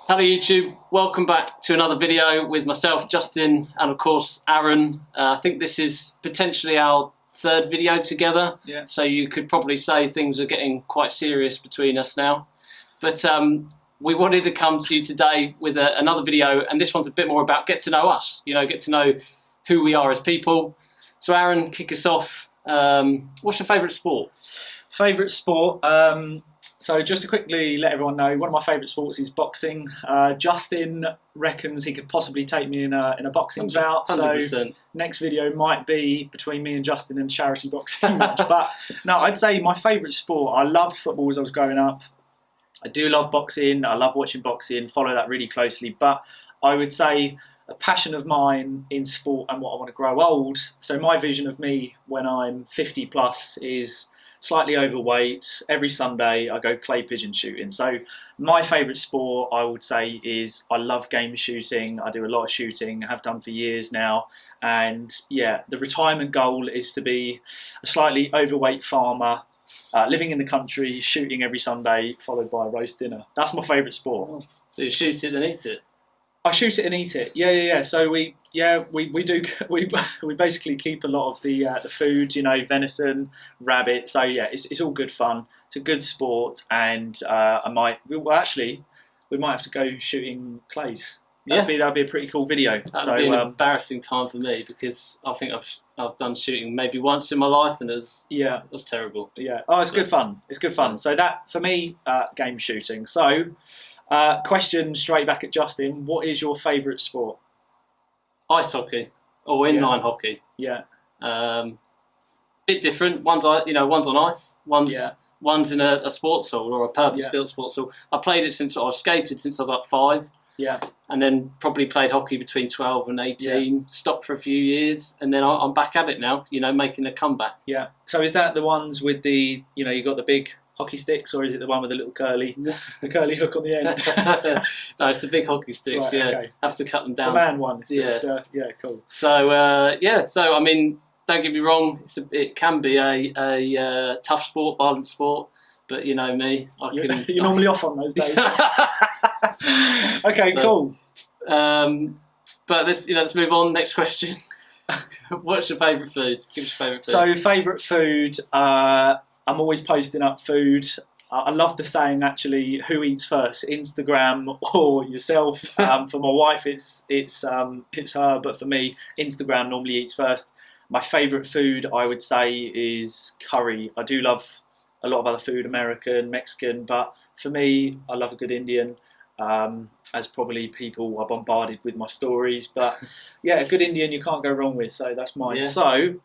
Hello YouTube, welcome back to another video with myself, Justin, and of course Aaron. I think this is potentially our third video together, so you could probably say things are getting quite serious between us now. But we wanted to come to you today with another video, and this one's a bit more about get to know us, get to know who we are as people. So Aaron, kick us off. What's your favourite sport? Favourite sport? So just to quickly let everyone know, one of my favourite sports is boxing. Justin reckons he could possibly take me in a boxing bout. 100%. So next video might be between me and Justin in a charity boxing match. But no, I'd say my favourite sport. I loved football as I was growing up. I do love boxing. I love watching boxing. Follow that really closely. But I would say a passion of mine in sport and what I want to grow old. So my vision of me when I'm 50 plus is slightly overweight. Every Sunday I go clay pigeon shooting. So my favourite sport, I would say, is I love game shooting. I do a lot of shooting, have done for years now. And yeah, the retirement goal is to be a slightly overweight farmer, living in the country, shooting every Sunday, followed by a roast dinner. That's my favourite sport. So you shoot it and eat it? I shoot it and eat it. Yeah. So we basically keep a lot of the food, venison, rabbit. So yeah, it's all good fun. It's a good sport, and we might have to go shooting clays. That'd be a pretty cool video. That'd be an embarrassing time for me because I think I've done shooting maybe once in my life, and it was terrible. Yeah. Oh, it's good fun. It's good fun. So that for me, game shooting. So. Question straight back at Justin. What is your favourite sport? Ice hockey or inline hockey. Yeah. Bit different. One's on ice. One's in a sports hall or a purpose-built sports hall. I played it since I was skated since I was like 5. Yeah. And then probably played hockey between 12 and 18. Yeah. Stopped for a few years, and then I'm back at it now. Making a comeback. Yeah. So is that the ones with the you got the big hockey sticks, or is it the one with the little curly hook on the end? No, it's the big hockey sticks. Right, okay. Have to cut them down. It's the man one. Cool. So I mean, don't get me wrong. It can be a tough sport, violent sport, but you know me, You're normally off on those days. Okay, cool. But let's move on. Next question. What's your favourite food? Give us your favourite food. So favourite food. I'm always posting up food. I love the saying, actually, who eats first, Instagram or yourself? For my wife, it's her, but for me, Instagram normally eats first. My favourite food, I would say, is curry. I do love a lot of other food, American, Mexican, but for me, I love a good Indian. As probably people are bombarded with my stories, but yeah, a good Indian you can't go wrong with, so that's mine. Yeah. So,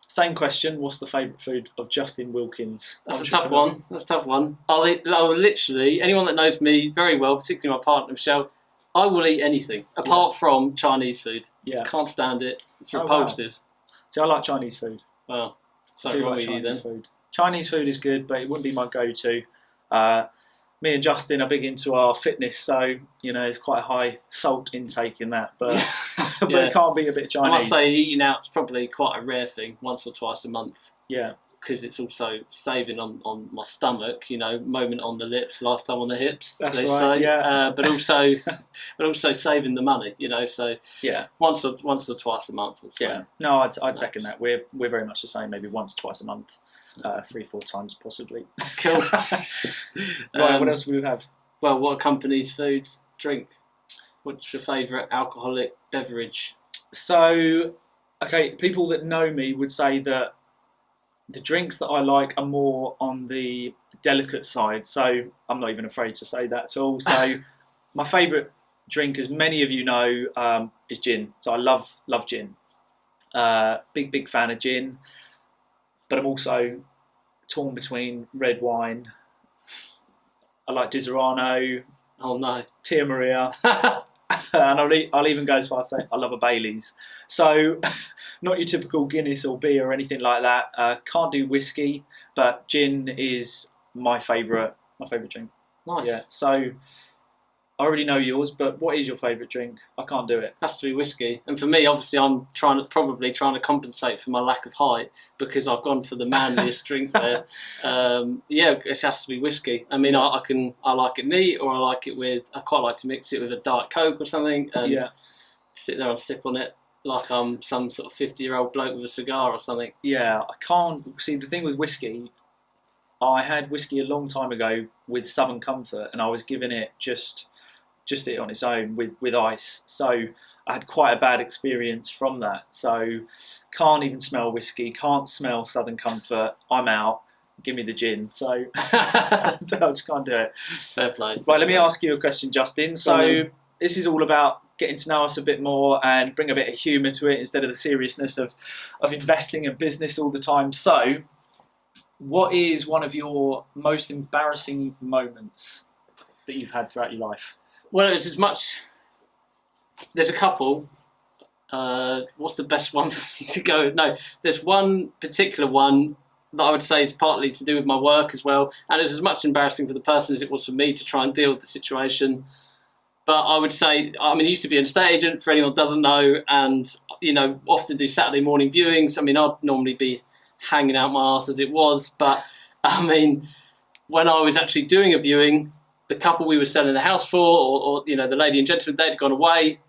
same question, what's the favourite food of Justin Wilkins? That's a tough one. I'll literally, anyone that knows me very well, particularly my partner Michelle, I will eat anything, apart from Chinese food. Yeah. Can't stand it. It's repulsive. Wow. See, I like Chinese food. Well, something wrong with you then. Food. Chinese food is good, but it wouldn't be my go-to. Me and Justin are big into our fitness, so there's quite a high salt intake in that, but but it can't be a bit Chinese. I must say, eating out's probably quite a rare thing, once or twice a month. Yeah, because it's also saving on my stomach. Moment on the lips, lifetime on the hips. That's right. Say. Yeah, but also saving the money. So yeah, once or twice a month. Or so. Yeah, no, I'd second that. We're very much the same. Maybe once, twice a month. 3-4 times possibly. Cool. Right, what else do we have? Well, what accompanies food? Drink. What's your favourite alcoholic beverage? So, okay, people that know me would say that the drinks that I like are more on the delicate side. So I'm not even afraid to say that at all. So my favourite drink, as many of you know, is gin. So I love gin. Big fan of gin. But I'm also torn between red wine. I like Disaronno. Oh no, Tia Maria. And I'll even go as far as say I love a Baileys. So not your typical Guinness or beer or anything like that. Can't do whiskey, but gin is my favourite drink. Nice. Yeah. So I already know yours, but what is your favourite drink? I can't do it. Has to be whiskey. And for me, obviously, I'm probably trying to compensate for my lack of height because I've gone for the manliest drink there. Yeah, it has to be whiskey. I mean, I like it neat, or I quite like to mix it with a Diet Coke or something and sit there and sip on it like I'm some sort of 50-year-old bloke with a cigar or something. Yeah, I can't. See, the thing with whiskey, I had whiskey a long time ago with Southern Comfort, and I was giving it just it on its own with ice. So I had quite a bad experience from that. So can't even smell whiskey, can't smell Southern Comfort. I'm out. Give me the gin. So, so I just can't do it. Fair play. Right, let me ask you a question, Justin. So this is all about getting to know us a bit more and bring a bit of humour to it instead of the seriousness of investing in business all the time. So what is one of your most embarrassing moments that you've had throughout your life? Well, it's as much. There's a couple. What's the best one for me to go? No, there's one particular one that I would say is partly to do with my work as well, and it's as much embarrassing for the person as it was for me to try and deal with the situation. But I would say, I mean, I used to be an estate agent, for anyone who doesn't know, and often do Saturday morning viewings. I mean, I'd normally be hanging out my arse as it was, but I mean, when I was actually doing a viewing, the couple we were selling the house for, or the lady and gentleman, they'd gone away.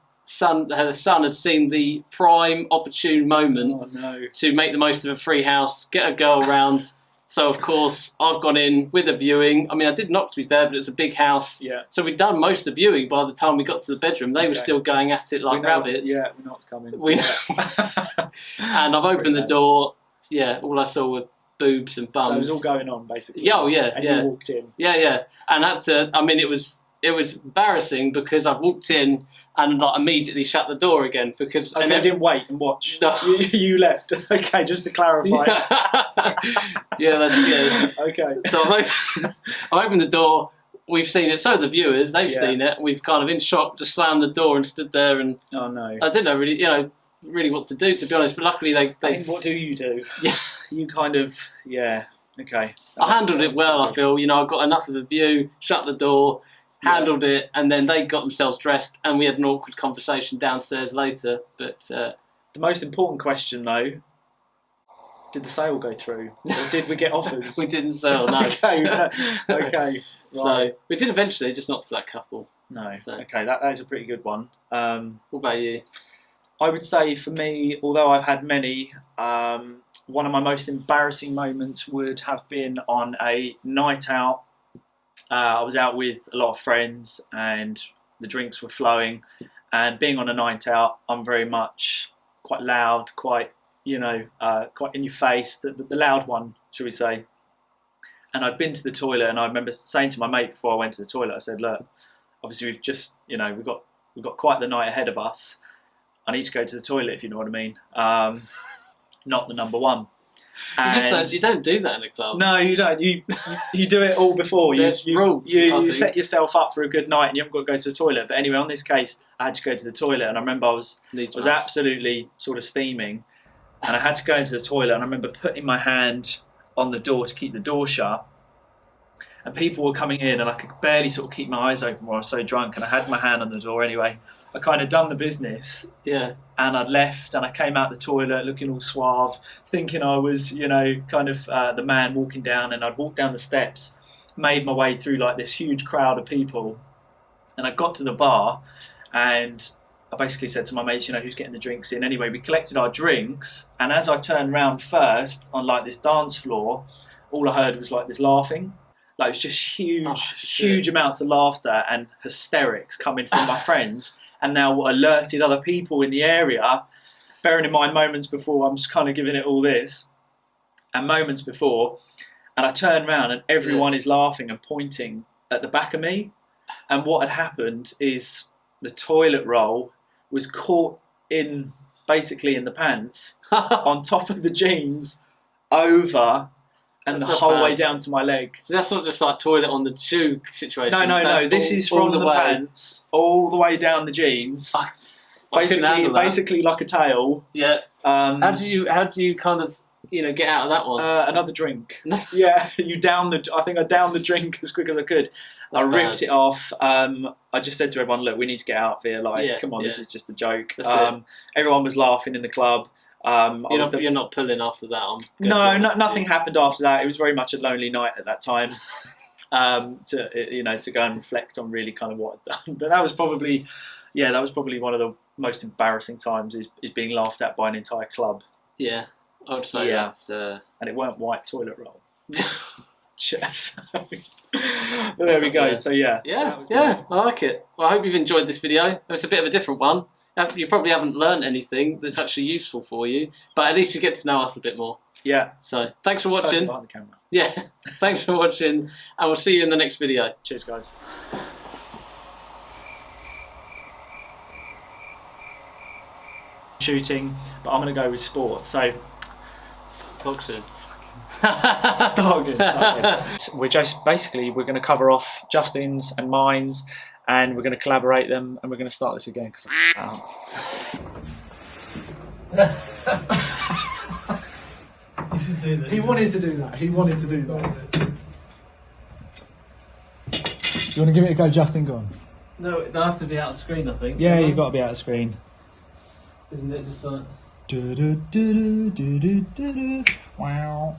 Her son had seen the prime opportune moment to make the most of a free house, get a girl round. So of course I've gone in with a viewing. I mean, I did knock, to be fair, but it's a big house. Yeah. So we'd done most of the viewing. By the time we got to the bedroom, they were still going at it like rabbits. Yeah, we know what's coming. We know. And I've opened the door. Yeah, all I saw were boobs and bums. So it was all going on, basically. Yeah, oh, yeah, and you walked in. Yeah. And that's I mean, it was embarrassing because I've walked in and like immediately shut the door again because I didn't wait and watch. No. You left. Okay, just to clarify. Yeah, that's good. Okay. So I've opened the door. We've seen it. So the viewers, they've seen it. We've kind of in shock just slammed the door and stood there and. Oh no. I didn't know really what to do, to be honest. But luckily they. I think, what do you do? Yeah. You kind of okay. I handled it well. I feel I got enough of a view. Shut the door. Handled it, and then they got themselves dressed, and we had an awkward conversation downstairs later. But the most important question, though, did the sale go through, or did we get offers? We didn't sell. No. Okay. Right. So we did eventually, just not to that couple. No. So. Okay, that is a pretty good one. What about you? I would say for me, although I've had many, one of my most embarrassing moments would have been on a night out. I was out with a lot of friends and the drinks were flowing, and being on a night out, I'm very much quite loud, quite quite in your face, the loud one, shall we say. And I'd been to the toilet, and I remember saying to my mate before I went to the toilet, I said, look, obviously we've just, we've got quite the night ahead of us. I need to go to the toilet, if you know what I mean. Not the number one. You don't do that in a club. No, you don't. You do it all before. You set yourself up for a good night, and you haven't got to go to the toilet. But anyway, on this case, I had to go to the toilet, and I remember I was absolutely sort of steaming, and I had to go into the toilet, and I remember putting my hand on the door to keep the door shut, and people were coming in, and I could barely sort of keep my eyes open while I was so drunk, and I had my hand on the door anyway. I kind of done the business, and I'd left, and I came out the toilet looking all suave, thinking I was, kind of the man walking down, and I'd walked down the steps, made my way through like this huge crowd of people, and I got to the bar, and I basically said to my mates, who's getting the drinks in. Anyway, we collected our drinks, and as I turned round first on like this dance floor, all I heard was like this laughing. Like it was just huge amounts of laughter and hysterics coming from my friends. And now alerted other people in the area, bearing in mind moments before, I'm just kind of giving it all this, and moments before, and I turn around and everyone is laughing and pointing at the back of me. And what had happened is the toilet roll was caught basically in the pants, on top of the jeans, over, and the whole way down to my leg. So that's not just like toilet on the shoe situation. No. This is from the pants all the way down the jeans. Basically like a tail. Yeah. How do you kind of get out of that one? Another drink. Yeah. I think I downed the drink as quick as I could. I ripped it off. I just said to everyone, look, we need to get out of here. Like, come on, this is just a joke. Everyone was laughing in the club. You're not pulling after that. Nothing happened after that. It was very much a lonely night at that time. To go and reflect on really kind of what I'd done. But that was probably one of the most embarrassing times is being laughed at by an entire club. Yeah, I would say that's... And it weren't white toilet roll. But there we go. So yeah, I like it. Well, I hope you've enjoyed this video. It's a bit of a different one. You probably haven't learned anything that's actually useful for you, but at least you get to know us a bit more. Yeah. So thanks for watching. Behind the camera. Yeah, thanks for watching, and we'll see you in the next video. Cheers, guys. Shooting, but I'm going to go with sport. So boxing. Start again. We're going to cover off Justin's and mine's, and we're going to collaborate them, and we're going to start this again because He wanted to do that. You want to give it a go, Justin? Go on. No, it has to be out of screen, I think. Yeah, you've got to be out of screen. Isn't it just like... Wow.